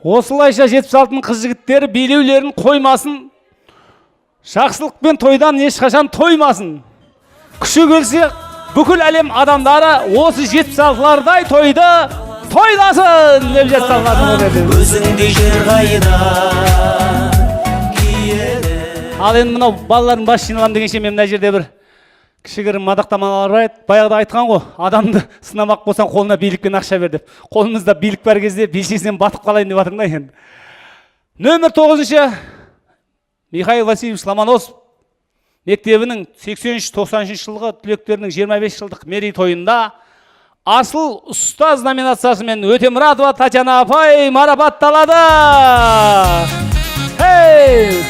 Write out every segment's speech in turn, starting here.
Осылайша 76-ның қыз жігіттері билеулерін қоймасын, жақсылық пен тойдан ешқашан тоймасын. Күші келсе, бүкіл әлем адамдары осы 76-лардай тойды тойласын деп жасалған. Өзіңдей жер қайда киеді. Ал енді мынау балалардың бас жиналам дегенше мен мына жерде бір кішігірім мадақтамалар бар еді. Баяғыда айтқан ғой, адамды сынамақ болсаң қолына билік пен ақша бер деп. Қолымызда билік бар кезде белшесінен батып қалайын деп жатырмын да енді. Нөмір 9-шы Михаил Васильевич Ломоносов мектебінің 83-90 жылғы түлектерінің 25 жылдық мерейтойында асыл ұстаз номинациясымен Өтемұратова Татьяна апай марапатталады. Хей!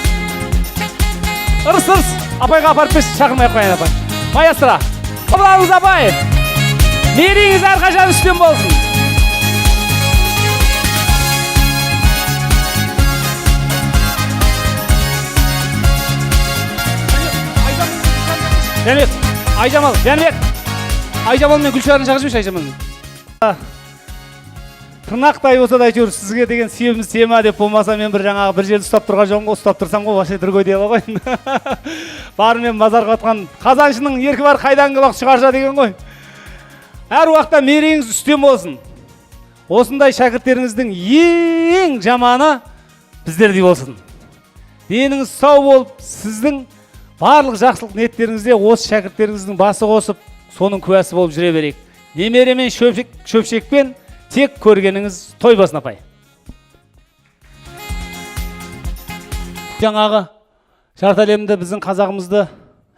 Ырыс-ырыс апайға апарып берші, шақырмай қойын апай. Маэстро, құлағыңыз апай, мерейіңіз әрқашан үстем болсын. Жәнібек, Айжамал, Жәнібек. Айжамал мен Гүлшарын шақырып Айжамал. Тырнақтай болса да әйтеуір сізге деген себіміз тема деп болмаса мен бір жаңағы бір жерді ұстап тұрған жоқпын ғой, ұстап тұрсам ғой, вообще другой дело ғой. Бары мен базарға атқан қазаншының еркі бар қайдан құлақ шығарша деген ғой. Әр уақытта мерейіңіз үстем болсын. Осындай шәкірттеріңіздің ең жаманы біздердей болсын. Деніңіз сау болып, сіздің барлық жақсылық ниеттеріңізде осы шәкірттеріңіздің басы қосып, соның куәсі болып жүре берейік. Немере мен шөпшекпен тек көргеніңіз той басын апай. Жаңағы жарты әлемді біздің қазағымызды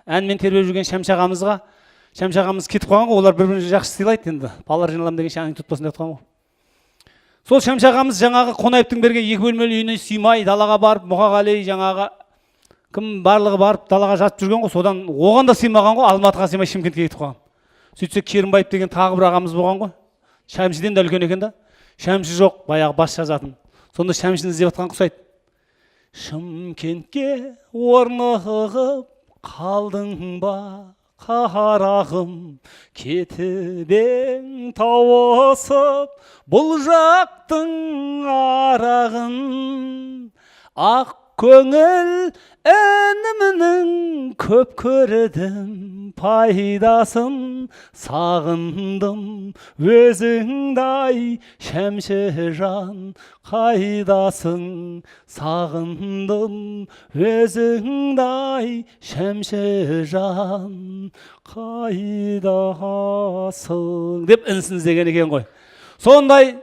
әнмен тербеп жүрген Шәмшағамыз кетіп қалған ғой, олар бір-бірін жақсы сыйлайды енді. Балалар жиналам деген шаңын тұтпасын деп қалған ғой. Сол Шәмшағамыз жаңағы Қонаевтың берген 2 бөлмелі үйіне сыймай далаға барып, Мұқағали жаңағы кім барлығы барып далаға жатып жүрген ғой, содан оған да сыймаған ғой, Алматыға сыймай Шымкентке кетіп қалған. Сөйтсе Керімбаев деген тағы бір ағамыз болған ғой. Шәмшіден де үлкен екен да. Шәмші жоқ, баяғы бас жазатын. Сонда Шәмшіні іздеп жатқан құсайды. Шымкентке орнығып қалдың ба, қарағым, кетіп ең тауысып, бұл жақтың арағын, ақ көңіл әнімінің көп көрдім пайдасын, сағындым өзіңдай Шәмші жан, қайдасың, сағындым өзіңдай Шәмші жан, қайдасың деп інсін іздеген екен ғой. Сондай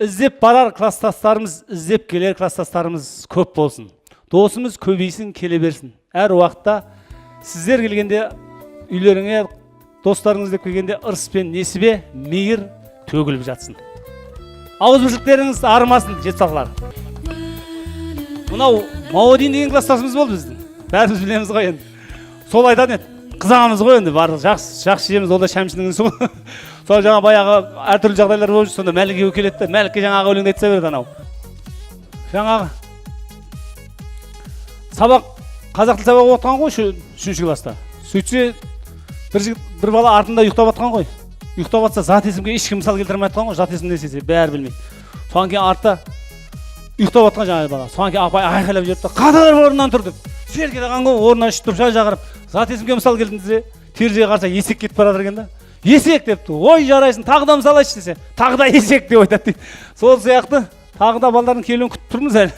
іздеп барар класстастарымыз, іздеп келер класстастарымыз көп болсын. Досымыз көбейсін, келе берсін. Әр уақытта сіздер келгенде үйлеріңе, достарыңыз деп келгенде ырыс пен несібе, мейір төгіліп жатсын. Ауызбіршіліктеріңіз арымасын, жетсақлар. Мынау Маудин деген класстасымыз болды біздің. Бәріміз білеміз ғой енді. Сол айтатын еді. Қызағамыз ғой енді, барлық жақсы жеміз, ол да Шәмшінің інісі ғой. Сол жаңа баяғы әртүрлі жағдайлар болып сонда Мәлікке келеді. Мәлікке жаңағы өлеңді айтса береді анау. Жаңағы сабақ, қазақ тіл сабағы оқыған ғой 3-ші класста. Сөйтсе бір бала артында ұйықтап жатқан ғой. Ұйықтап жатса зат есімге ешкім мысал келтірмей жатқан ғой, жат есім не десе бәрі білмейді. Содан кейін артта ұйықтап жатқан жаңағы бала. Содан кейін апай айқайлап жіберді, "Қадыр орнынан тұр" деп. Серке қалған ғой, орнынан ұшып тұрып жан-жағырып, зат есімге мысал келдім десе, терезеге қараса есек кетіп бара жатыр екен да. Есек депті. Ой, жарайсың, тағы да мысал айтшы десе, тағы да есек деп айтады дейді. Сол сияқты тағы да балалардың келуін күтіп тұрмыз әлі.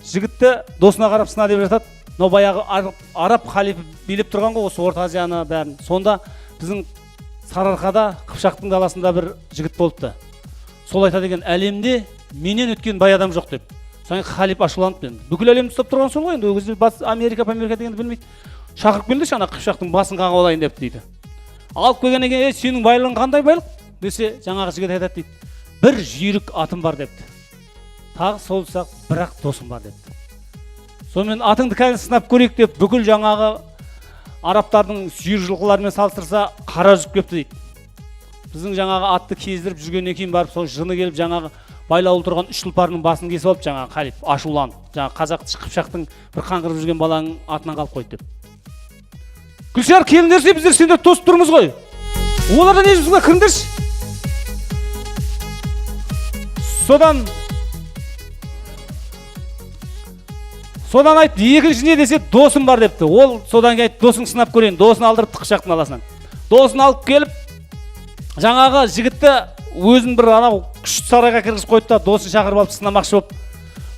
Жігітті досына қарап сына деп жатады. Мынау баяғы араб халифі билеп тұрған ғой осы Орта Азияны бәрін. Сонда біздің Сарыарқада, Қыпшақтың даласында бір жігіт болыпты. Сол айтады екен, әлемде менен өткен бай адам жоқ деп. Соң халиф ашуланып енді. Бүкіл әлемді ұстап тұрған сол ғой енді. Ол кезде батыс Америка дегенді білмейді. Шақырып келді, ана Қыпшақтың басын қағып алайын деп дейді. Алып келгеннен кейін, "Сенің байлығың қандай байлық?" десе, жаңағы жігіт айтады дейді. "Бір жүйрік атым бар" депті. Тағы сол сақ, "Бірақ досым бар" депті. Сонымен атыңды кәне сынап көрейік деп бүкіл жаңағы арабтардың сүйір жылқыларымен салыстырса қара жүзіп кепті дейді. Біздің жаңағы атты кездіріп жүргеннен кейін барып сол жыны келіп жаңағы байлаулы тұрған 3 тұлпарының басын кесіп алып жаңағы халиф ашуланып, жаңағы қазақ Қыпшақтың бір қаңғырып жүрген баланың атынан қалып қойды деп. Гүлшар, келіңдерсе біздер сендер тосып тұрмыз ғой. Оларда не жұмысыңа кіріңдерші. Содан айтты, екінші не десе досым бар депті. Ол содан кейін айтты, досың сынап көрейін. Досын алдырып қыпшақтың даласынан. Досын алып келіп, жаңағы жігітті өзін бір анау күшті сарайға кіргізіп қойды да, досын шақырып алып сынамақшы болып.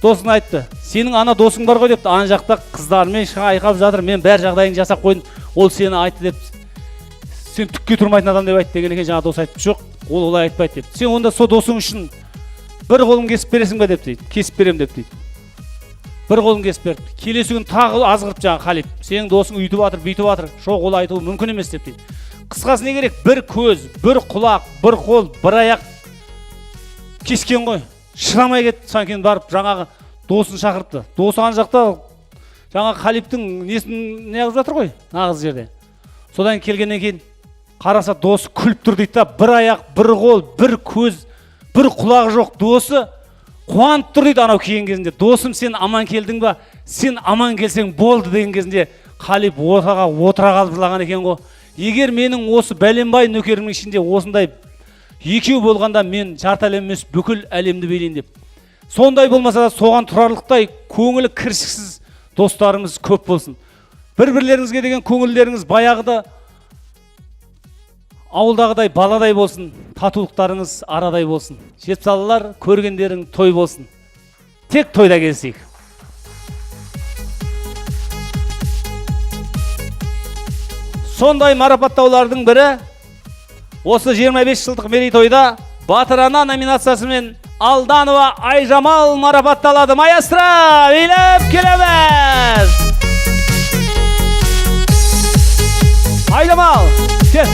Досын айтты, сенің ана досың бар ғой депті. Ана жақта қыздармен айқап жатыр, мен бәр жағдайын жасап қойдым. Ол сені айтты депті. Сен түкке тұрмайтын адам деп айтты деген екен. Жаңа дос айтты, жоқ, ол олай айтпайды депті. Сен онда со досың үшін бір қолын кесіп бересің бе депті. Кесіп берем депті. Бір қолын кесіп берді. Келесі күн тағы азғырып жаңа халиф. Сенің досың үйтіп жатыр, бүйтіп жатыр. Жоқ, ол айтуы мүмкін емес депті. Қысқасы не керек? Бір көз, бір құлақ, бір қол, бір аяқ кескен ғой. Шырамай кетті. Содан кейін барып жаңағы досын шақырыпты. Досы ана жақта жаңағы халифтің несін неғып жатыр ғой, нағыз жерде. Содан келгеннен кейін қараса досы күліп тұр дейді да, бір аяқ, бір қол, бір көз, бір құлақ жоқ досы қуанып тұр дейді анау келген кезінде. Досым, сен аман келдің ба? Сен аман келсең болды деген кезінде халиф ортаға отыра қалып жылаған екен ғой. Егер менің осы бәленбай нөкерімнің ішінде осындай екеу болғанда мен жарты әлем емес бүкіл әлемді билейін деп. Сондай болмаса да соған тұрарлықтай көңілі кіршіксіз достарымыз көп болсын. Бір-бірлеріңізге деген көңілдеріңіз баяғыда ауылдағыдай баладай болсын, татулықтарыңыз арадай болсын. Жетсалылар, көргендерің той болсын. Тек тойда келсек. Сондай марапаттаулардың бірі осы 25 жылдық мерейтойда Батыр ана номинациясымен Алданова Айжамал марапатталады. Маэстро, билеп келеміз! Айжамал, кел!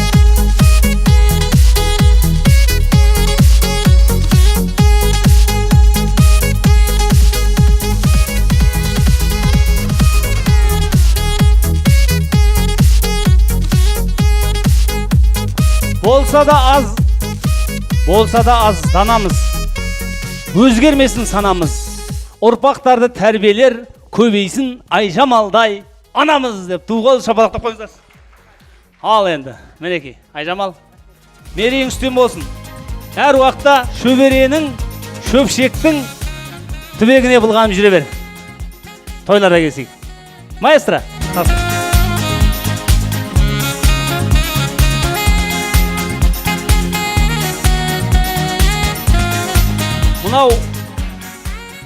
Болса да аз данамыз, өзгермесін санамыз, ұрпақтарды тәрбиелер көбейсін Айжамалдай анамыз деп туғал шапалақтап қойыңыздар. Ал енді, мінекей, Айжамал, мерейің үстем болсын. Әр уақытта шөберенің, шөпшектің түбегіне былғанып жүре бер. Тойларға келсек. Маэстро, тасың.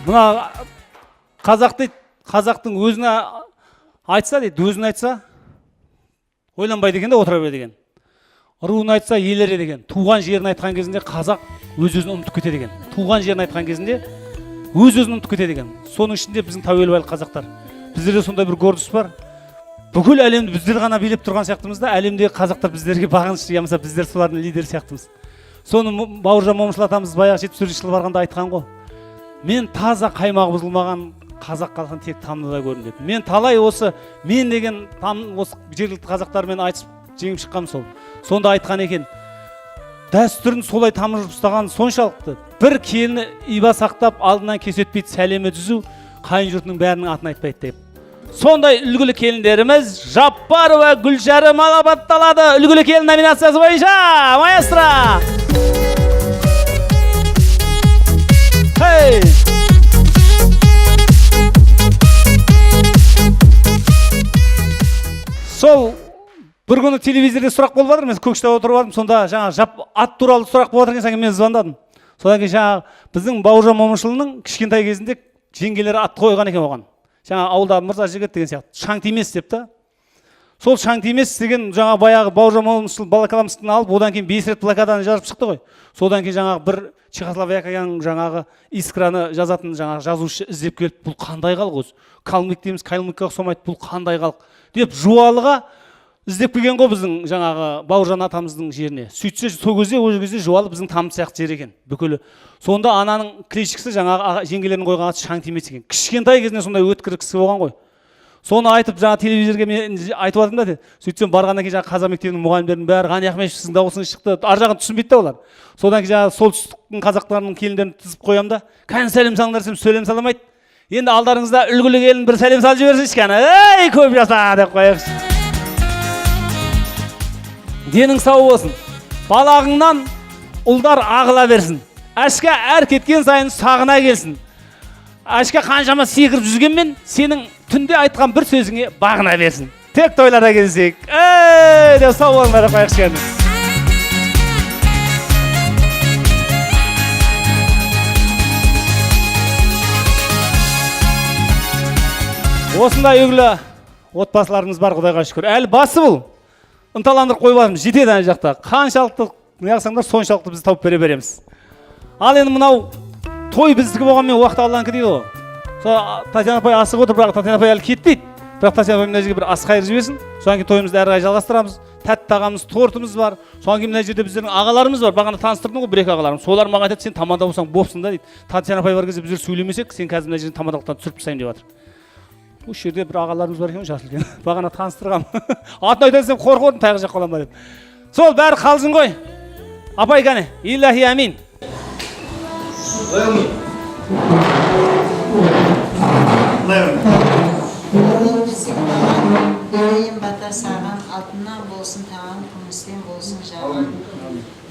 Мына қазақ дейді, қазақтың өзіне айтса дейді, өзін айтса ойланбайды екен де отыра береді екен. Руын айтса елері деген. Туған жерін айтқан кезінде қазақ өз-өзін ұмытып кетеді екен. Туған жерін айтқан кезінде өз-өзін ұмытып кетеді екен. Соның ішінде біздің тәуелбайлық қазақтар. Біздерде сондай бір гордыс бар. Бүкіл әлемді біздер ғана билеп тұрған сияқтымыз да, әлемдегі қазақтар біздерге бағынышты, ямаса біздер солардың лидері сияқтымыз. Соны Бауыржан Момышұлы атамыз баяғы 74 жылы барғанда айтқан ғой. Мен таза қаймағы бұзылмаған қазақ халқын тек тамныда көрдім деп. Мен талай осы мен деген осы жергілікті қазақтармен айтып жеңіп шыққам сол. Сонда айтқан екен. Дәстүрін солай тамырып ұстаған соншалықты. Бір келіні иба сақтап алдынан кес өтпейді сәлемі түзу, қайын жұртының бәрінің атын айтпайды деп. Сондай үлгілі келіндеріміз Жаппарова Гүлшәрім марапатталады. Үлгілі келін номинациясы бойынша, маэстро! Hey! Сол бір күні телевизорда сұрақ болып жатыр, мен Көкшетауға отырып алдым, сонда жаңа ат туралы сұрақ болып жатыр екен, мен звондадым. Содан кейін жаңа біздің Бауыржан Момышұлының кішкентай кезінде жеңгелері ат қойған екен оған. Жаңа ауылда Мырза жігіт деген сияқты, шаң тимес деп та. Сол шаң тимес деген жаңа баяғы Бауыржан Момышұлы балакаламыстың алып, одан кейін 5 рет блокаданы жазып шықты ғой. Содан кейін жаңағы бір Чехословакияның жаңағы искраны жазатын жаңағы жазушы іздеп келіп, бұл қандай халық өзі? Калмык дейміз, калмыкқа ұқсамайды, бұл қандай халық? Деп жуалыға іздеп келген ғой біздің жаңағы Бауыржан атамыздың жеріне. Сөйтсе сол кезде ол кезде жуалы біздің там сияқты жер екен, бүкілі. Сонда ананың кличкасы жаңағы жеңгелерінің қойған аты шаң тимес екен. Кішкентай кезінде сондай өткір кісі болған ғой. Соны айтып жаңа телевизорға мен айтып жатырмын да. Сөйтсем барғаннан кейін жаңа қазақ мектебінің мұғалімдерінің бәрі Ғани Ахмешев сіздің дауысыңыз шықты. Ар жағын түсінбейді да олар. Содан кейін жаңа солтүстіктің қазақтарының келіндерін тізіп қоямын да. Кәне сәлем салыңдар десем сәлем саламайды. Енді алдарыңызда үлгілі келін бір сәлем салып жіберсінші кәне. Ей, көп жаса деп қояйықшы. Денің сау болсын. Балағыңнан ұлдар ағыла берсін. Ашка әр кеткен сайын сағына келсін. Ашка қаншама секіріп жүзгенмен, сенің түнде айтқан бір сөзіңе бағына берсін. Тек тойларда келсек. Деп сау болыңдар, қайық шыққанды. Осындай үгілі отбасыларымыз бар, Құдайға шүкір. Әлі басы бұл. Ынталандырып қойбадым, жетеді ана жақта. Қаншалықты неғысаңдар, соншалықты біз тауып бере береміз. Ал енді мынау той біздікі болғанмен уақыт Алланікі дейді ғой. Татьяна апай асығып отыр, бірақ Татьяна апай әлі кетпейді. Бірақ Татьяна апай мына жерге бір ас қайыр жіберсін. Содан кейін тойымызды әрі қарай жалғастырамыз. Тәтті тағамыз, тортымыз бар. Содан кейін мына жерде біздердің ағаларымыз бар. Бағана таныстырдым ғой, бір-екі ағаларым. Солар маған айтады, сен тамада болсаң бопсың да дейді. Татьяна апай бар кезде біздер сөйлемесек, сен қазір мына жерден тамадалықтан түсіріп тастаймын деп жатыр. Осы жерде бір ағаларымыз бар екен, жасыл екен. Бағана таныстырғам. Атын айта десем қорқып таяқ жақ қалам ба деп. Сол бәрі қалжың ғой. Апай кәне, илляхи амин. Берейін бата саған, алтыннан болсын, тағам күмістен болсын жаған.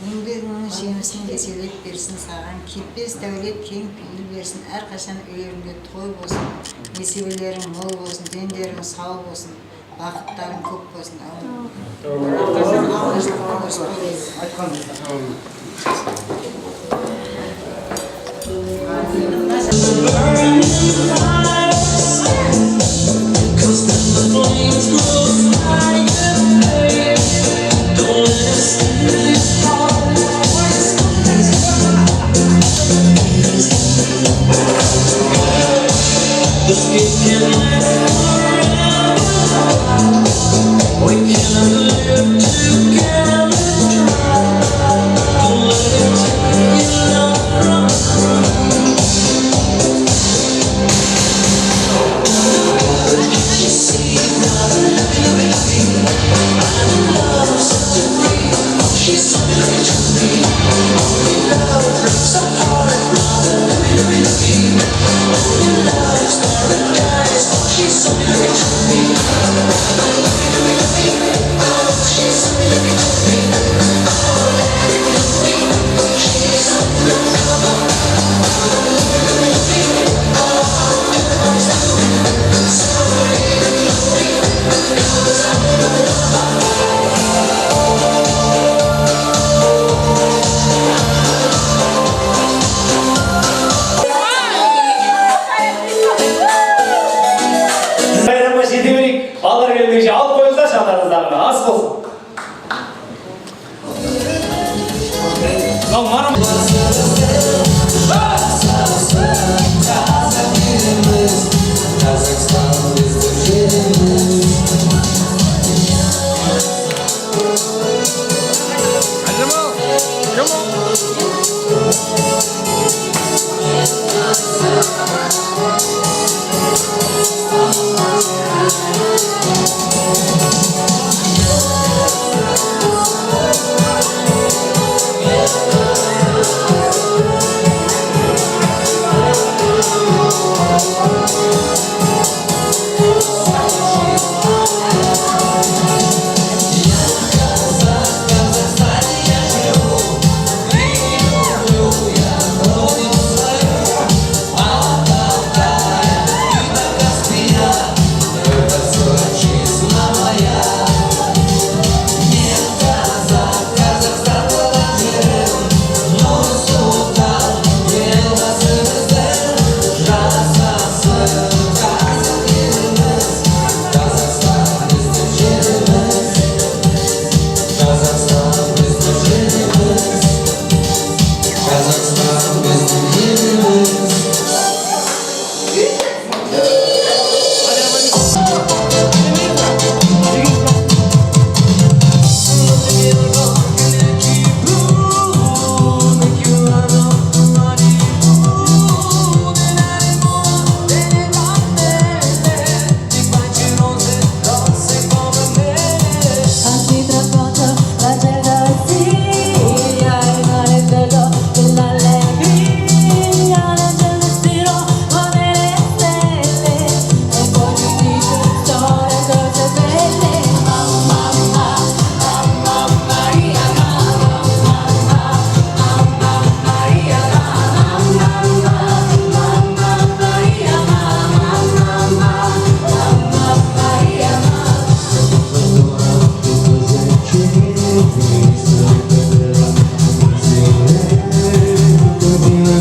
Еңбегіңнің жемісін еселеп берсін саған, кетпес дәулет кең пейіл берсін, әрқашан үйлеріңде той болсын, несібелерің мол болсын, дендерің сау болсын, бақыттарың көп болсын. Әрқашан алғыштықпен өсіп келесің.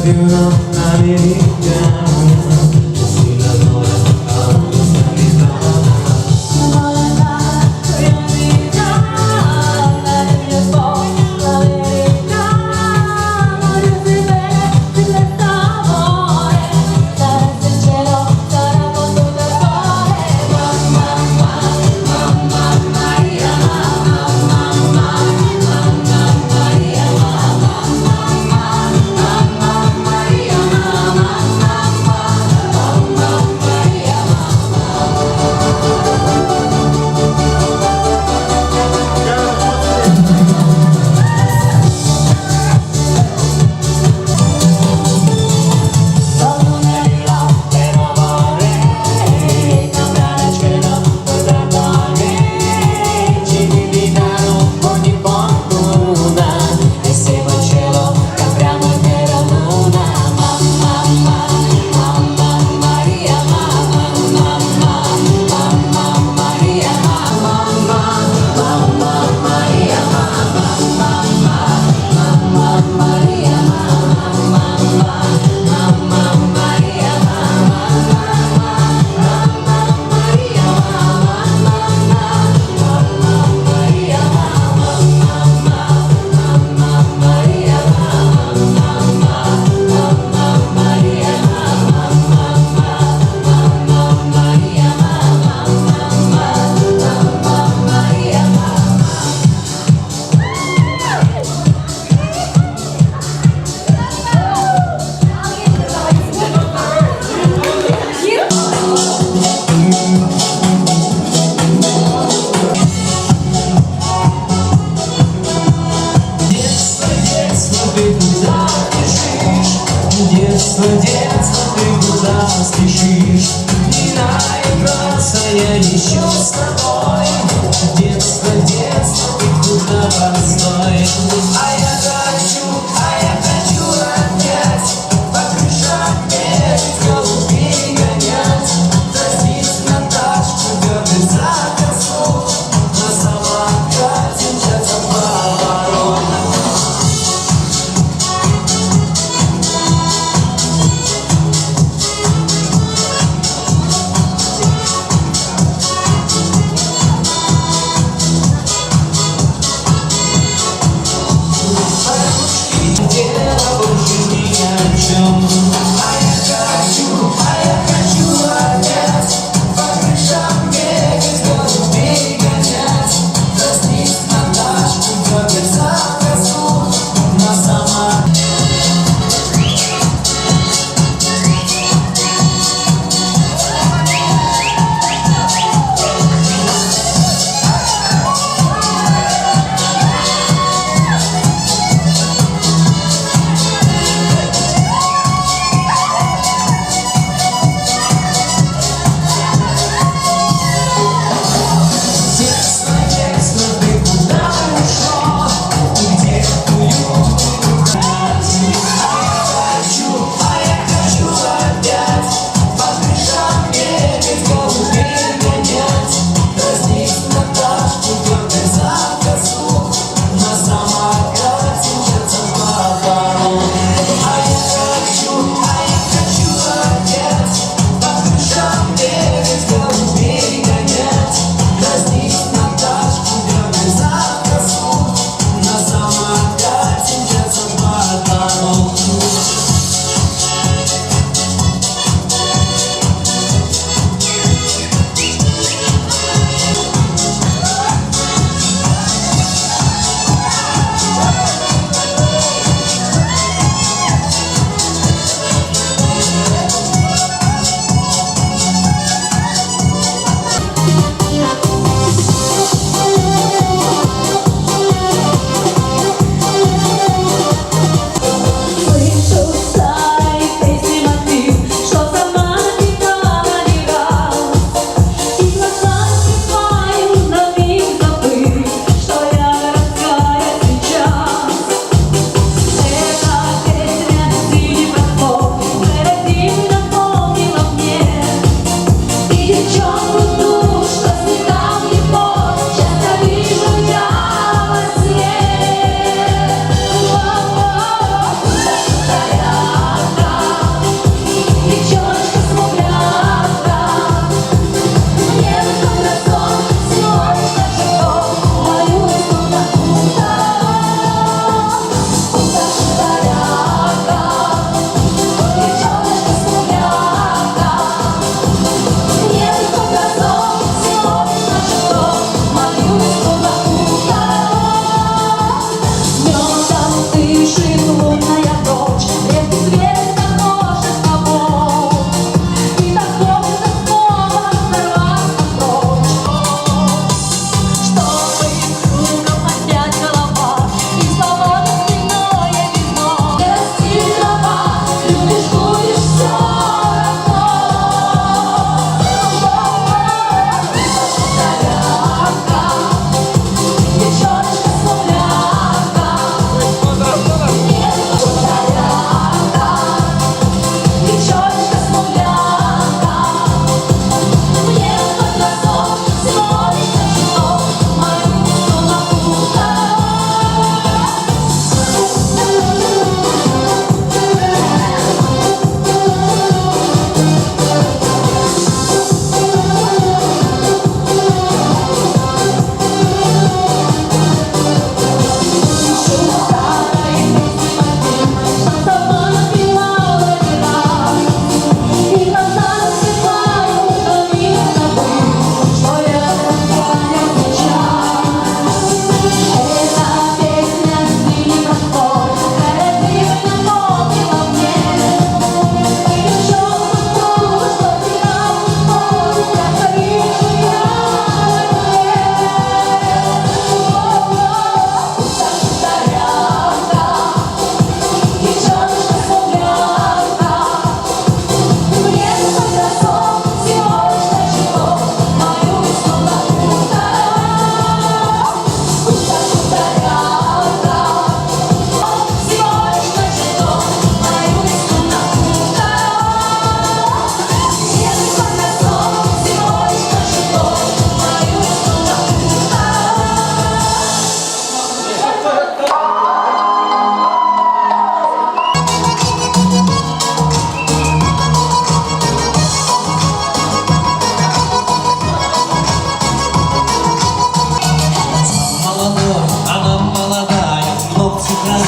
più americana, si lavora all'americana. Детство, детство, ты куда спешишь? Не наиграться я еще с тобой. Детство, детство, ты куда постой? А я хочу опять по крышам бегать, голубей гонять, дразнить Наташку, дергать за косу, на самокате мчаться по воротам.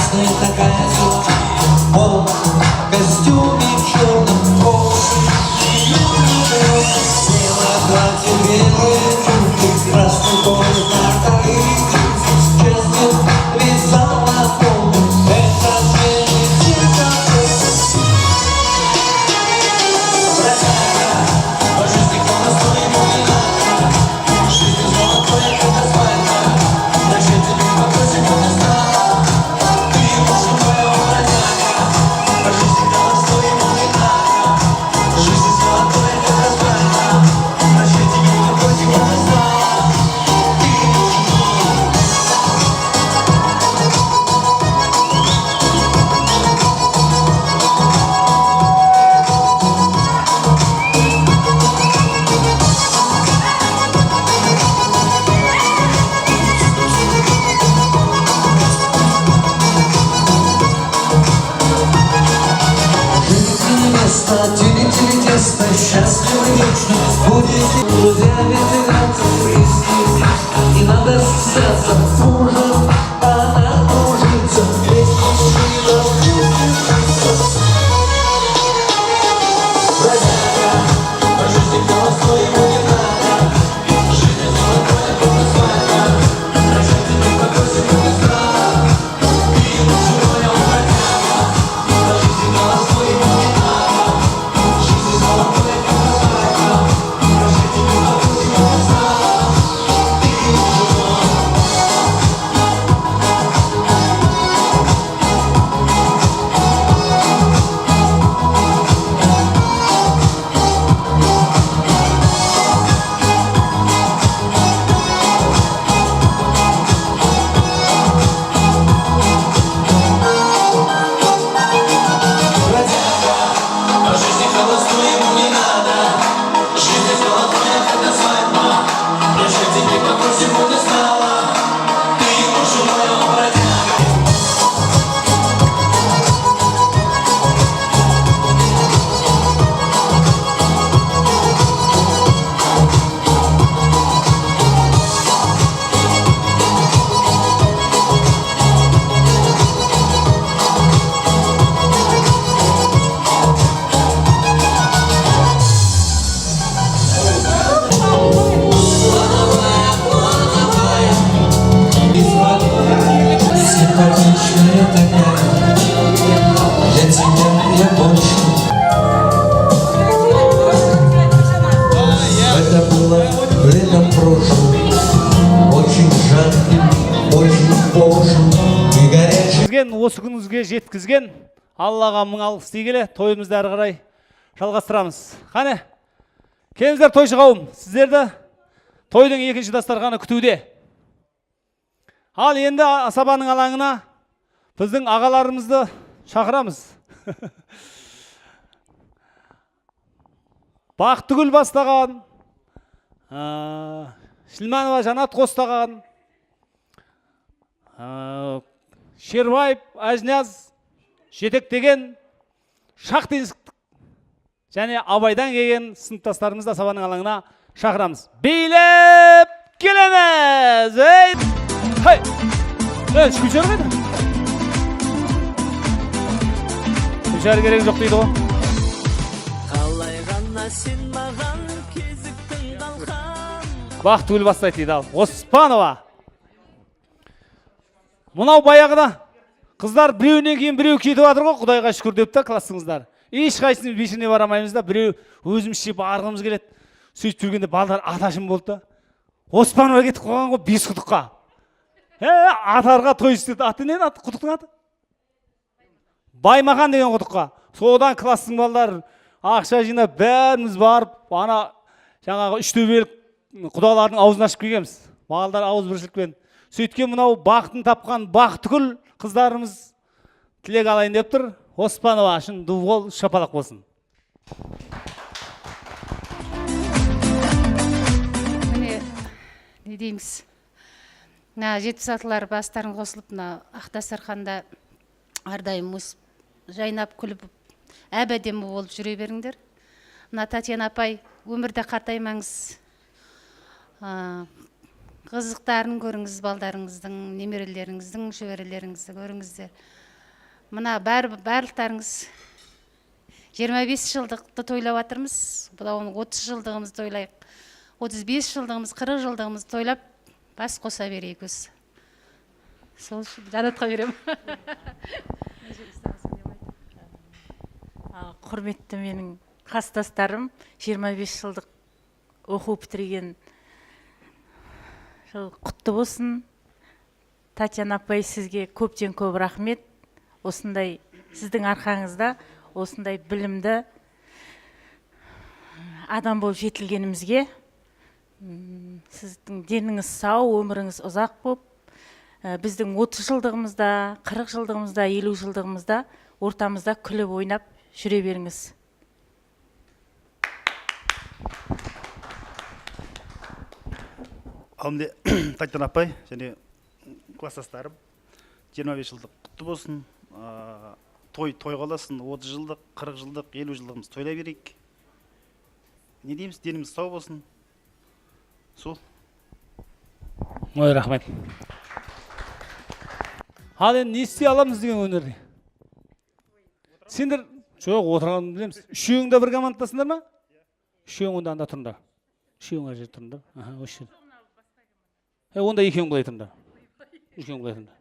Красная такая волна, в костюме черном кофе. Белое платье, белые туфли, красный поезд на Таити. Честен вязал на полу, это женщина. Бродяга, по жизни кто настроен, не надо. Жизнь золотая, это свадьба. Зачем тебе попросим, кто не стала? Ты муж моего бродяга. По жизни кто настроен, не надо. Жизнь золотая, это свадьба. Зачем тебе попросим, кто не стала? Ты муж мой. Место, тили-тили тесто, счастливы вечно, будете друзьями играться, близкие. Не надо стесняться, с мужем она дружится, вместе мужчина вкусится. Бродяга, по жизни кто своему не надо. Жизнь золотая, это свадьба. Зачем тебе попросим, кто не стала? Ты муж моего бродяга. По жизни кто своему не надо. Симпатичная такая, для тебя я больше. Это было летом прошлым, очень жарким, очень пошлым и горячим. Осы күнімізге жеткізген Аллаға мың алғыс дей келе тойымызды әрі қарай жалғастырамыз. Қане, келіңіздер тойшы қауым, сіздерді тойдың екінші дастарханы күтуде. Ал енді асабаның алаңына біздің ағаларымызды шақырамыз. Бақтыгүл бастаған, Шілманова Жанат қостаған, Шербаев Ажняз жетектеген, Шақтенсік және Абайдан келген сыныптастарымызды асабаның алаңына шақырамыз. Билеп келеміз! Хай! Шүкіншер қайда? Шүкіншер керек жоқ дейді ғой. Қалай ғана сен маған кезіктің қалқан. Бақтыгүл бастайды дейді ал. Оспанова. Мынау баяғыда қыздар біреуінен кейін біреу кетіп жатыр ғой, Құдайға шүкір деп та классыңыздар. Ешқайсымыз бешіне барамаймыз да, біреу өзімізше барғымыз келеді. Сөйтіп жүргенде балдар аташым болды да. Оспанова кетіп қойған ғой бес құдыққа. Атарға той істеді. Аты не аты? Құдықтың аты? Баймахан деген құдыққа. Содан класстың балдар ақша жинап бәріміз барып, ана жаңағы үш төбелік құдалардың аузын ашып келгенбіз. Балдар ауыз біршілікпен. Сөйткен мынау бақытын тапқан Бақтыгүл қыздарымыз тілек алайын деп тұр. Оспанова үшін ду-қол шапалақ болсын. Міне, не дейміз? Жетпісатылар бастарын қосылып, ақ дастарханда әрдайым жайнап күліп, әбәдемі болып жүре беріңдер. Татьяна апай, өмірде қартаймаңыз. қызықтарын көріңіз, балдарыңыздың, немерелеріңіздің, шөберелеріңізді көріңіздер. Мына барлықтарыңыз 25 жылдықты тойлап жатырмыз. Бұдан 30 жылдығымызды тойлайық. 35 жылдығымыз, 40 жылдығымызды тойлап бас қоса берейік өз. Сол Жанатқа берем. Құрметті менің қастастарым, 25 жылдық оқу бітірген жыл құтты болсын. Татьяна апай, сізге көптен көп рахмет. Осындай сіздің арқаңызда осындай білімді адам болып жетілгенімізге, сіздің деніңіз сау, өміріңіз ұзақ болып, біздің 30 жылдығымызда, 40 жылдығымызда, 50 жылдығымызда ортамызда күліп ойнап жүре беріңіз. Ал міне Татьяна апай және класстастарым 25 жылдық құтты болсын. Той қаласын, 30 жылдық, 40 жылдық, 50 жылдығымыз тойлай берейік. Не дейміз, деніміз сау болсын. Сол. Ой, рахмет. Ал енді не істей аламыз деген өнерде? Сендер жоқ отырғанын білеміз. Үшеуің де бір командасыңдар ма? Үшеуің онда анда тұрыңдар. Үшеуің ар жер тұрыңдар. Осы жер. Онда екеуің былай тұрыңдар. Екеуің былай тұрыңдар.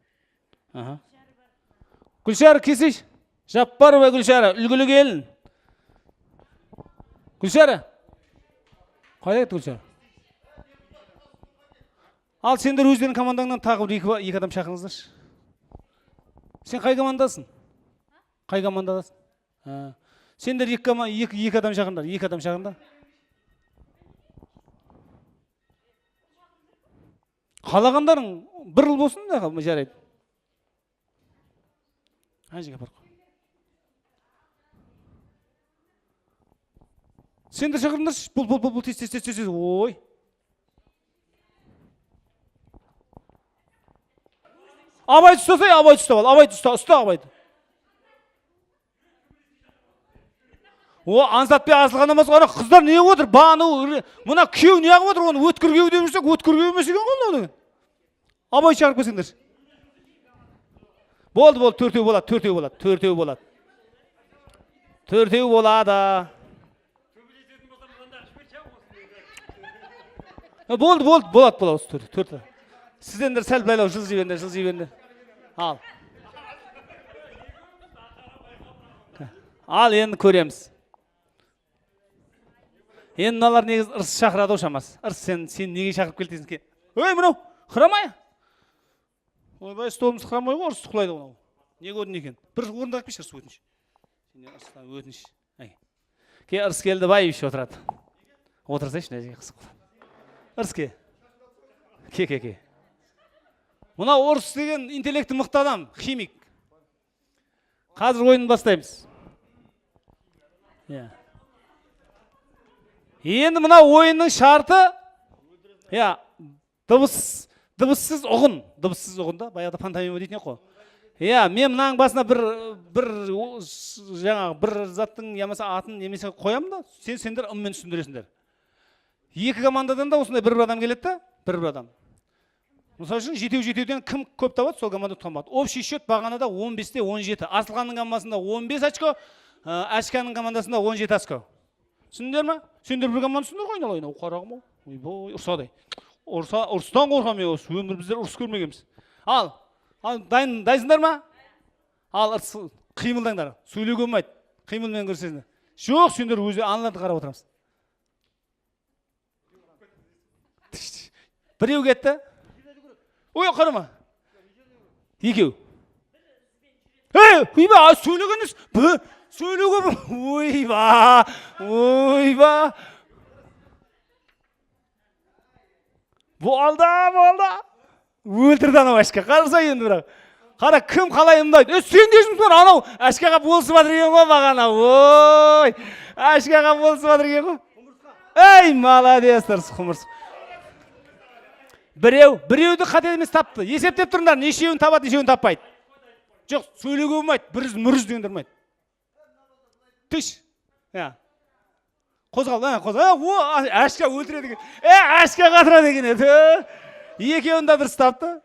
Гүлшара Кесеш, Жаппарова Гүлшара, үлгілі келін. Гүлшара. Қайда кетті Гүлшара? Ал сендер өздерің командаңнан тағы бір екі адам шақырыңыздаршы. Сен қай командасың? Қай командадасың? Сендер екі адам шақырыңдар. Екі адам шақырыңдар. Қалағандарың бір жыл болсын да жарайды. Ажыға бар. Сендер шақырыңдаршы. Бұл тез. Ой. Абайды ұстасай, абайды ұстап ал. Абайды ұста абайды. Аңсатпай асылған амас. Ана қыздар не отыр? Бағаны, мұна күйеу не ағып отыр? Оны өткір күйеу деп жүрсек, өткір күйеу емес екен ғой деген. Абайды шақырып келсеңдер. Болды, төртеу болады. Төртеу болады. Болады. Төртеу. Сіздендер сәл байлау жылжи беріңдер. Ал енді көреміз. Енді мыналар негіз ырыс шақырады шамасы. Ырыс сен неге шақырып келтесің ке? Өй, мынау, қырамай. Ойбай, столымыз қырамай ғой, ырыс құлайды ғой. Неге өтін екен? Бір орында қақпеш ырыс өтініш. Өтініш. Ке ырыс келді, бай еш отырады. Отырсайшы, нәзеге қысып құлады. Ырыс ке. Ке. Мұна орыс деген интеллекті мықты адам, химик. Қазір ойын бастаймыз. Енді мына ойынның шарты, дыбыссыз ұғын да, баяғыда пантомима дейтін еқо. Мен мынаның басына бір заттың ямаса атын немесе қоямын да, сендер ыммен түсіндіресіңдер. Екі командадан да осындай бір адам келеді да, бір адам. Мысал үшін жетеуден кім көп табады, сол команда тұтқан болады. Общий счет бағанада 15-те 17. Асылғанның командасында 15 очко, Ашканың командасында 17 очко. Түсіндер ма? Сендер бір командасында ойнал. Қарағым ау. Ойбой, ұрсадай. Ұрыстан қорқам мен осы. Өмір біздер ұрыс көрмегенбіз. Ал, дайсыңдар ма? Ал, қимылдаңдар. Сөйлеу көмейді. Қимылмен көрсеңдер. Жоқ, сендер өзі аналарды қарап отырамыз. Біреу кетті. Ой, қарама. Екеу. Ойба, сөйлегеніз. Сөйлеуге. Ойба. Болды. Өлтірді анау Ашқа. Қараса енді бірақ. Қара, кім қалай ұмдайды? Сен де жұмыс бар, анау Ашқаға болсы батырген ғой бағана. Ой, Ашқаға болсы батырген ғой. Ей, молодецтер, құмырсық. Біреуді қате емес тапты. Есептеп тұрыңдар, нешеуін табады, нешеуін таппайды. Жоқ, сөйлеуге болмайды, мұрыз деген тұрмайды. Түш. Қозғал. Ашқа өлтіреді екен. Ашқа қатырады екен еді. Екеуін де дұрыс тапты.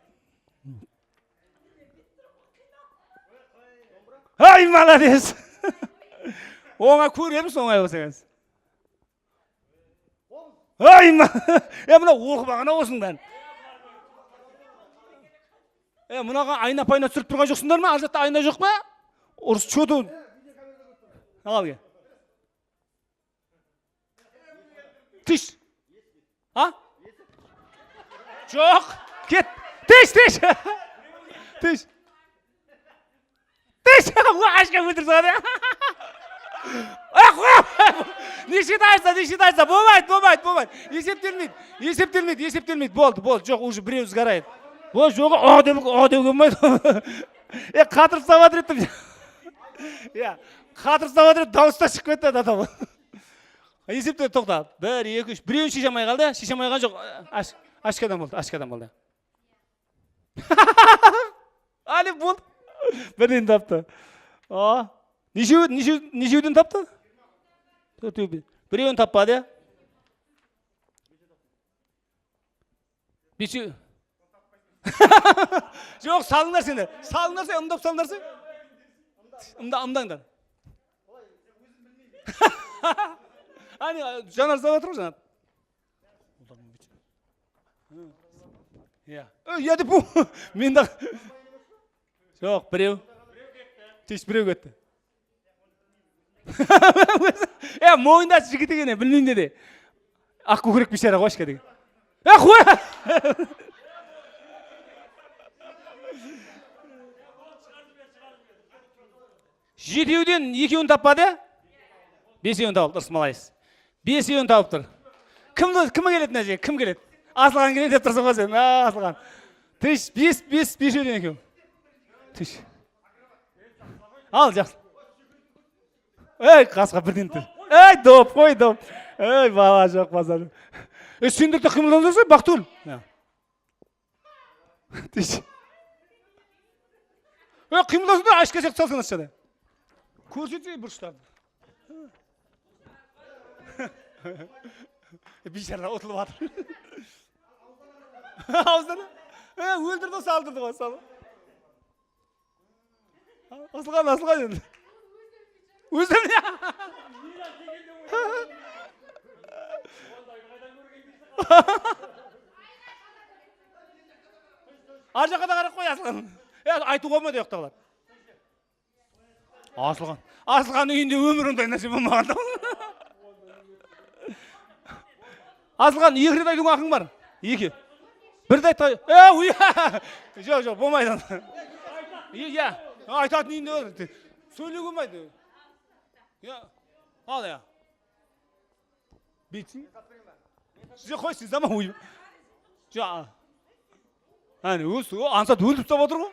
Ай, молодец. Оңай көреміз, оңай болса қазір. Ай, мына оқымағана осының бәрін. Мынаға айна-пайна түсіріп тұрған жоқсыңдар ма? Ал жақта айна жоқ па? Ұрыс чөді. Ал ке. Тиш. А? Жоқ. Кет. Тиш. Тиш. Ашқа өтір сағады. Нешет айса. Болмайды. Есептелмейді. Болды. Жоқ, уже біреу сгарайды. Бұл жоғы деу көлмайды. Қатырып сабадыр еттім. Қатырып сабадыр еттім, дауыста шықып кетті адам. Есептер тоқта. 1, 2, 3. Біреуін шешемай қалды. Шешемайған жоқ. Ашқадан болды. Али болды. Бірден тапты. Нешеуден тапты? Біреуін таппады. Бешеу. Жоқ, салыңдар сендер. Ұмдап салыңдар сен. Ұмдаңдар. Жанар сабат тұр жанар. Еді бұл. Мен да. Жоқ, біреу. Теш біреу кетті. Мойында жігіті кене, білмеймде де. Ақ көкірек бешара қошқа деген. Қой! Жетеуден екеуін таппады? Бесеуін тауып тұрсың, малайыз. Бесеуін тауып тұр. Кімі келеді мына жерге? Кім келеді? Асылған келеді деп тұрсың ғой сен. Асылған. Тыш, бесеуден екеу. Тыш. Ал, жақсы. Қасқа бірден тұр. Доп, қой, доп. Бала жоқ, базар. Сендерді қимылдандырсың, бақтыл. Тыш. Қимылдандырсың, ашқа сияқты салсын ашқада. Көрсетсе бұрыштарды. Бейшара отылып атыр. Ауыздана. Өлдірді салдырды ғой салы. Асылған енді. Өздеріне. Ар жаққа да қарап қой Асылған. Айтуға ма да yoқтағылар. Асылған үйінде өмірімді нәрсе болмағанда. Асылған, екі рет айтуға ақың бар. Екі. Бірді айттай. Жоқ, болмайды. Айтатын үйінде бар. Сөйлеу болмайды. Ал, Бейтсің? Сіз қойсың, заман ойым. Жоқ. Ансат өлтіп сап отыр ғой.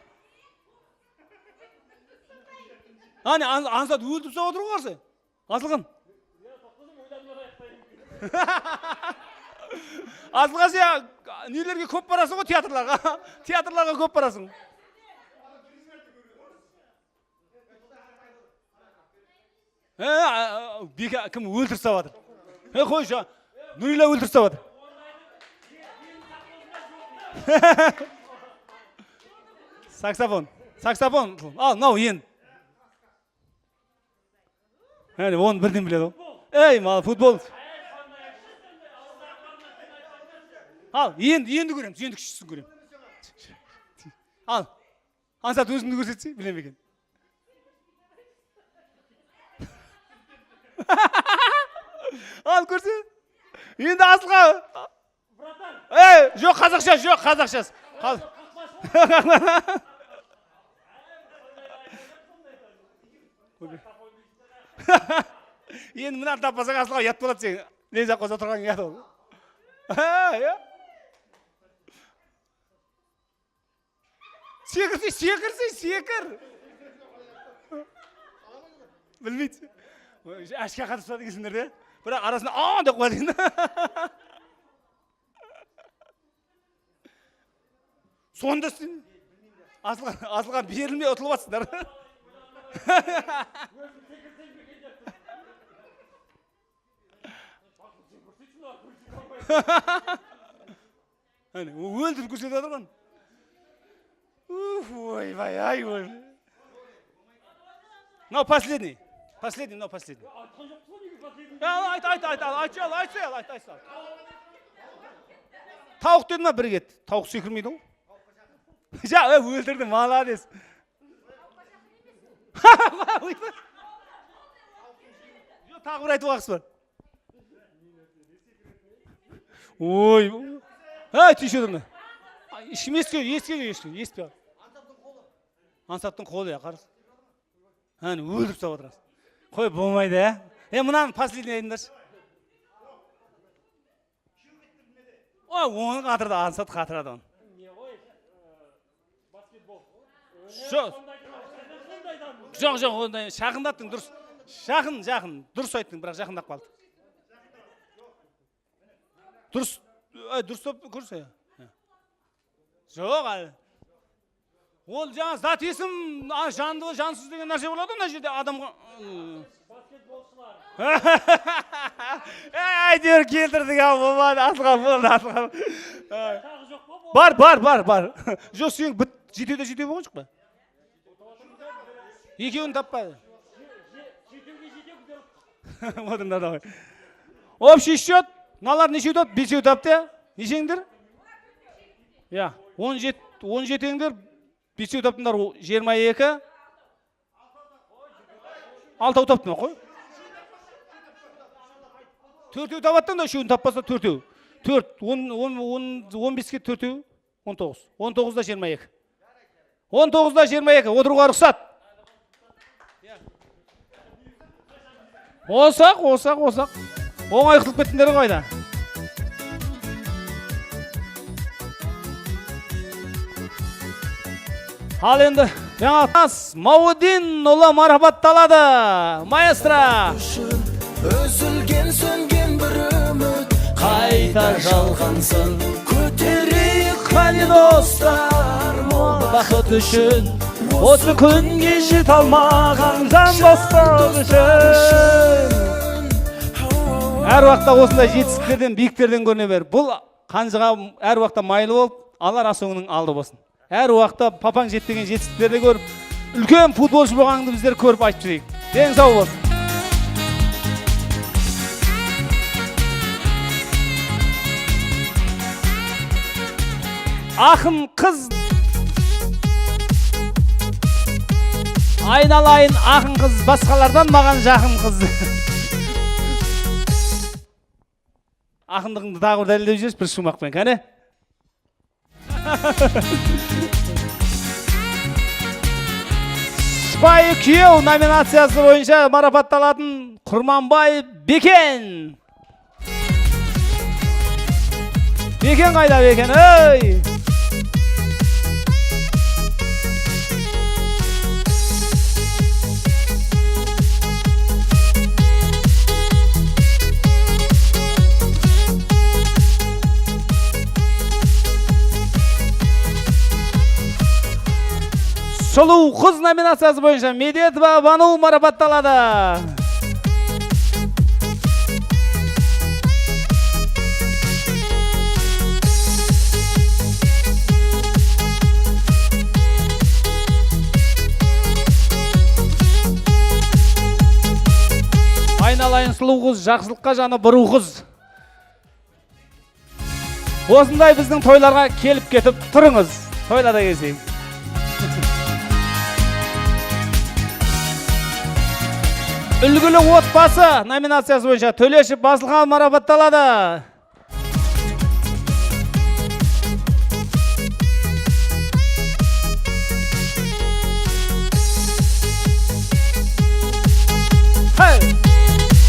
Ансат өлтіп сап отыр ғой қарсы. Асылған. Асылған сен нелерге көп барасың ғой, театрларға. Театрларға көп барасың. Кім өлтір сап отыр? Қой жа, Нұрила өлтір сап отыр. Саксофон. Ал, нау ен. Оны бірден біледі ғой. Мал, футбол. Ал, енді көрем, енді күшісін көрем. Ал, ансат өзіңді көрсетсе, білем екен. Ал, көрсе. Енді Асылға. Жоқ, қазақшасы. Енді мұнан таппасаң Асылға ят болады сен. Леза қоза тұрған ят ол. Секір. Білмейді. Ашқа қатыспады кесіңдер де. Бірақ арасында деп қойдың. Сонда сен Асылған берілмей ұтылып атсыңдар. Өлтіріп көрсетіп отырған. Ойбай, ай ой. Мынау последний. Мынау последний. Айт. Тауық деді ма бір кет? Тауық секірмейді ғой. Өлтірді, молодец. Тағы бір айтып уақысы бар. Ой. Түйші отырмын. Еспе. Ансаптың қолы, қарыз. Өлдіріп сап отырасыз. Қой, болмайды, мынаны последний айтыңдаршы. Оны қатырды, ансат қатырады оны. Жоқ, ондай жақындаттың, дұрыс. Жақын, дұрыс айттың, бірақ жақындап қалды. Дұрыс көрсі. Жоқ, әлі. Ол жаңа зат есім, жанды, жансыз деген нәрсе болады, мына жерде адамға. Әйтеуір келтірдік, болмады, атылған. Бар. Жоқ, сен жетеуде болған жоқ па? Екеуін таппады. Отырмдар давай. Общий счет, мыналар нешеу тапты? 5-еу тапты. Нешеңдер? 17-еңдер, 5-еу таптыңдар 22. 6-ау тапты ма, қой? 4-еу табаттан да 3-еуін таппаса 4-еу. 15-ке 4-еу, 19. 19-да 22. 19-да 22, отыруға рұқсат. Осақ. Оңай қылып кеттіңдер қойда. Ал енді жаңа тас Маудин ұлы марапатталады. Маэстро. Өзілген сөнген бір үміт қайта жалғансын. Көтерейік қане достар, мол бақыт үшін. Осы күнге жете алмаған жан достар үшін. Әр уақытта осындай жетістіктерден, биіктерден көріне бер. Бұл қанжыға әр уақытта майлы болып, алар асоңының алды болсын. Әр уақытта папаң жетпеген жетістіктерді көріп, үлкен футболшы болғаныңды біздер көріп айтып жүрейік. Ден сау болсын. Ақын қыз. Айналайын ақын қыз, басқалардан маған жақын қыз. Ақындығыңды тағы бір дәлелдеп жүрсіз, бір шумақпен, кәне? Сыпайы күйеу номинациясы бойынша марапатталатын Құрманбай Бекен. Бекен қайда Бекен, ой! Сұлу қыз номинациясы бойынша Медетова Бану марапатталады. Айналайын сұлу қыз, жақсылыққа жаны бұру қыз. Осындай біздің тойларға келіп кетіп тұрыңыз. Тойлада кезейік. Үлгілі отбасы номинациясы бойынша Төлешов Басылхан марапатталады.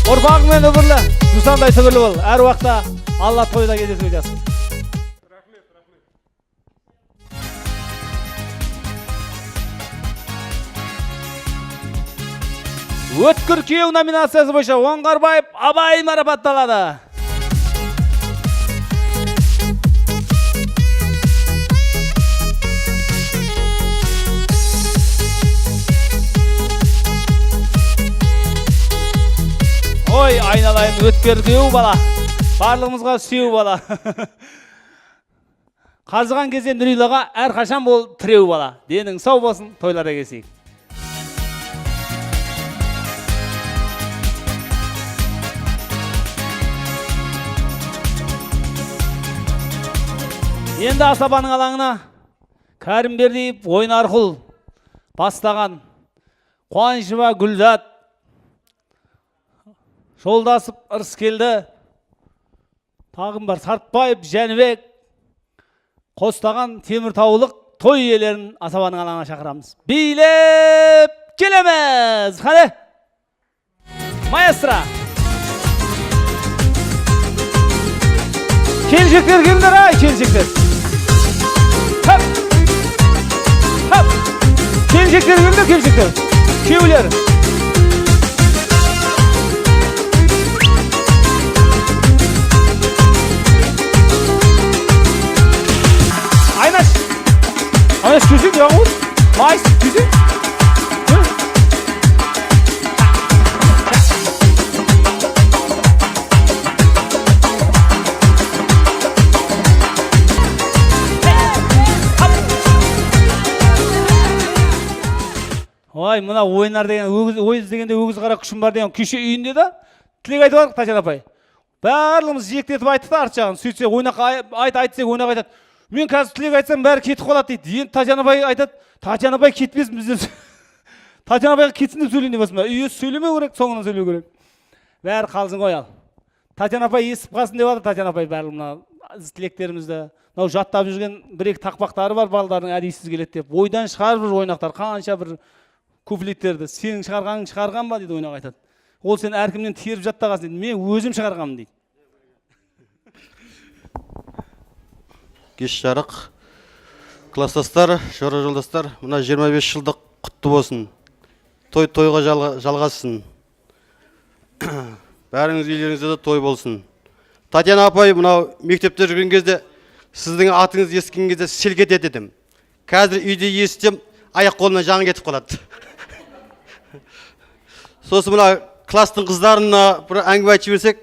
Ұрпағыңмен өмірлі, жусандай түбірлі бол. Әр уақытта Алла тойда кездесіп өтесін. Өткір күйеу номинациясы бойынша Оңғарбаев Абай марапатталады. Ой, айналайын өткір күйеу бала. Барлығымызға сүйеу бала. Қазыған кезде Нұрилаға әрқашан бол тіреу бала. Денің сау болсын, тойларға келсейік. Енді асабаның алаңына Кәрімбердиев Ойнарқұл бастаған Қуанышева Гүлзат Жолдасып ырыс келді. Тағым бар Сартбаев Жәнібек қостаған Теміртаулық той иелерін асабаның алаңына шақырамыз. Билеп келеміз. Қане? Маэстро. Келіншектер келіңдер, ай, келіншектер. Хап! Хап! Келіншектер келіңдер, келіншектер. Күйеулер. Айнаш. Айнаш күзің, яғыз. Майс, күзің. Ой, мына ойындар деген, ойыз дегенде өгіз қара күшім бар деген күйші үйінде да тілек айтып бардық Татьяна апай. Барлығымыз жиектетіп айтты да арт жағын. Сөйтсе ойнақ айтсек ойнақ айтады. Мен қазір тілек айтсам бәрі кетіп қалады дейді. Енді Татьяна апай айтады, Татьяна апай кетпесін біздер. Татьяна апайға кетсін деп сөйлейін деп басым. Үйесі сөйлемеу керек, соңынан сөйлеу керек. Бәрі қалсын ғой ал. Татьяна апай естіп қалсын деп жатыр Татьяна апай барлық мына тілектерімізді. Мынау жаттап жүрген бір-екі тақпақтары бар балалардың әдейсіз келеді деп. Ойдан шығарып жүр ойнақтар, қанша бір куплеттерді. Сенің шығарған ба дейді ойнақ айтады. Ол сен әркімнен теріп жаттағансың дейді. Мен өзім шығарғанмын дейді. Кеш жарық, класстастар, жора жолдастар, мына 25 жылдық құтты болсын. Тойға жалғасын. Бәріңіз үйлеріңізде де той болсын. Татьяна апай, мынау мектепте жүрген кезде сіздің атыңыз естіген кезде селк етеді дедім. Қазір үйде естім, аяқ қолынан жаңы кетіп қалады. Сосын мына класстың қыздарына бір әңгіме айтып берсек,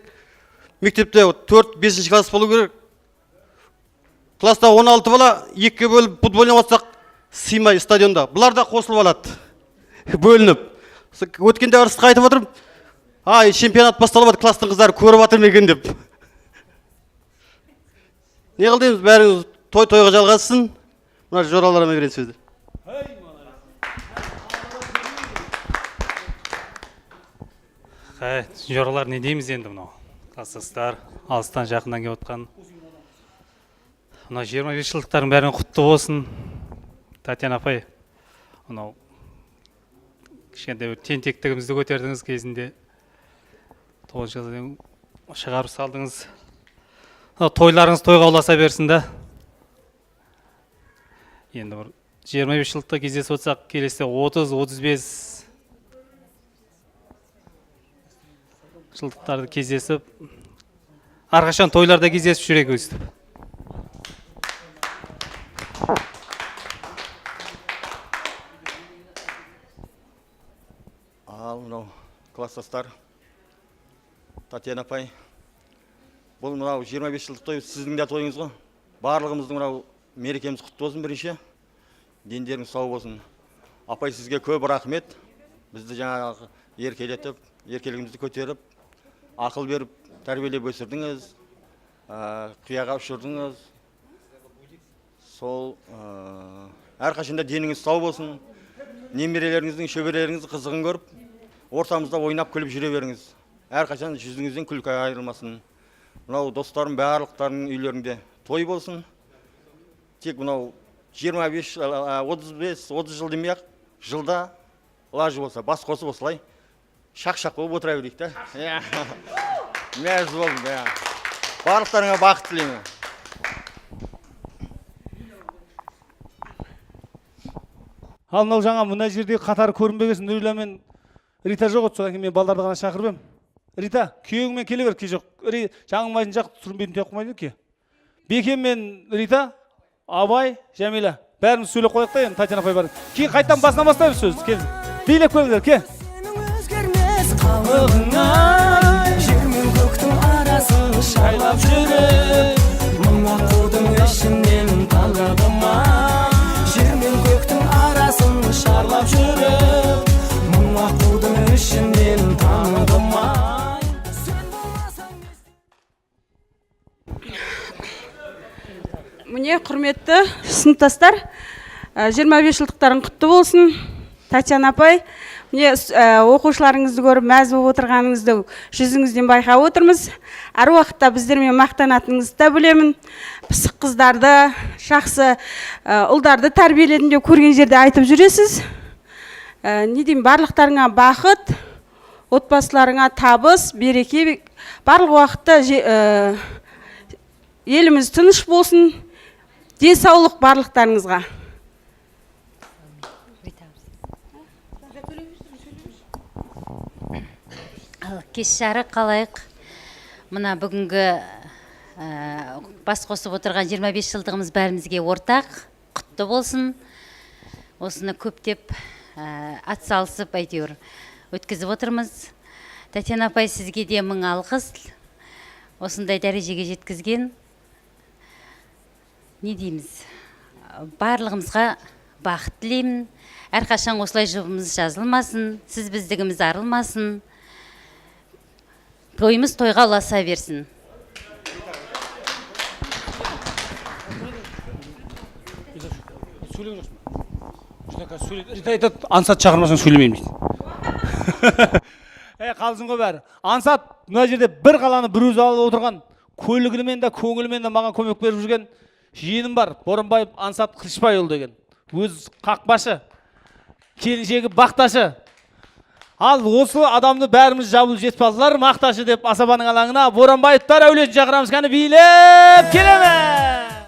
мектепте 4-5 класс болу керек. Класста 16 бала, 2-ге бөліп футбол ойнасақ сыймай стадионда. Бұлар да қосылып алады. Бөлініп. Өткенде ырысқа айтып отырмын. Ай, чемпионат басталып жатыр, класстың қыздары көріп жатыр ма екен деп. Не қылдыңыз? Бәріңіз тойға жалғассын. Мына жораларыма берген сөзді. Жоралар не дейміз енді мынау? Класстастар, алыстан жақындан келіп отқан. Мына 25 жылдықтардың бәрін құтты болсын. Татьяна апай, мынау кішкентай тентектігімізді көтердіңіз кезінде. Шығарып салдыңыз. Тойларыңыз тойға ұласа берсін да. Енді бір 25 жылдықта кездесіп отырсақ, келесі 30-35 жылдықтарды кездесіп, әрқашан тойларда кездесіп жүрек өстіп. Ал, мынау класстастар, Татьяна апай, бұл мынау 25 жылдық той сіздің де тойыңыз ғой. Барлығымыздың мынау мерекеміз құтты болсын бірінші. Дендеріңіз сау болсын. Апай сізге көп рахмет. Бізді жаңағы еркелетіп, еркелігімізді көтеріп, ақыл беріп, тәрбиелеп өсірдіңіз, қияға ұшырдыңыз. Сол әрқашанда деніңіз сау болсын. Немерелеріңіздің, шөберелеріңіздің қызығын көріп, ортамызда ойнап күліп жүре беріңіз. Әрқашан жүзіңізден күлкі айырылмасын. Мынау достарым барлықтарының үйлерінде той болсын. Тек мынау 25-30 жыл демей-ақ жылда лажы болса, бас қосып осылай шақ-шақ болып отыра берейік та. Мәз болдым. Барлықтарыңа бақыт тілеймін. Ал мынау жаңа мына жерде қатары көрінбегесін Нұрила мен Рита жоқ от, содан кейін мен балдарды ғана шақырып ем. Рита, күйеуіңмен келе бер, ке жоқ. Жаңылмайтын жақ сүрінбейтін тек қоймайды ке. Бекем мен Рита, Абай, Жәмила. Бәріміз сөйлеп қойдық та енді Татьяна апай бар. Кейін қайттан басынан бастаймыз сөз. Келді. Билеп көріңдер, ке. Өзгермес қалығыңа, жер мен көктің арасын шайлап жүріп, мың аққудың ішінен міне құрметті сыныптастар, 25 жылдықтарың құтты болсын. Татьяна апай, міне оқушыларыңызды көріп мәз болып отырғаныңызды жүзіңізден байқап отырмыз. Әр уақытта біздермен мақтанатыныңызды да білемін. Пысық қыздарды, жақсы ұлдарды тәрбиеледім деп көрген жерде айтып жүресіз. Не деймін, барлықтарыңа бақыт, отбасыларыңа табыс, береке, барлық уақытта еліміз тыныш болсын, денсаулық барлықтарыңызға. Кеш жарық қалайық. Мына бүгінгі бас қосып отырған 25 жылдығымыз бәрімізге ортақ, құтты болсын. Осыны көптеп атсалысып әйтеуір өткізіп отырмыз. Татьяна апай, сізге де мың алғыс. Осындай дәрежеге жеткізген. Не дейміз? Барлығымызға бақыт тілеймін. Әрқашан осылай жұбымыз жазылмасын, сіз біздігіміз арылмасын. Тойымыз тойға ұласа берсін. Ансат шақырмасаң сөйлемеймін дейді. Қалсын ғой бәрі. Ансат мына жерде бір қаланы бір өзі алып отырған, көлігімен де көңілімен де маған көмек беріп жүрген жиенім бар. Боранбаев Ансат Қылышбайұлы деген. Өз қақпашы, келіншегі бақташы. Ал осы адамды бәріміз жабылып жетпалдылар, мақташы деп асабаның алаңына Боранбаевтар әулетін шақырамыз, кәні билеп келеміз.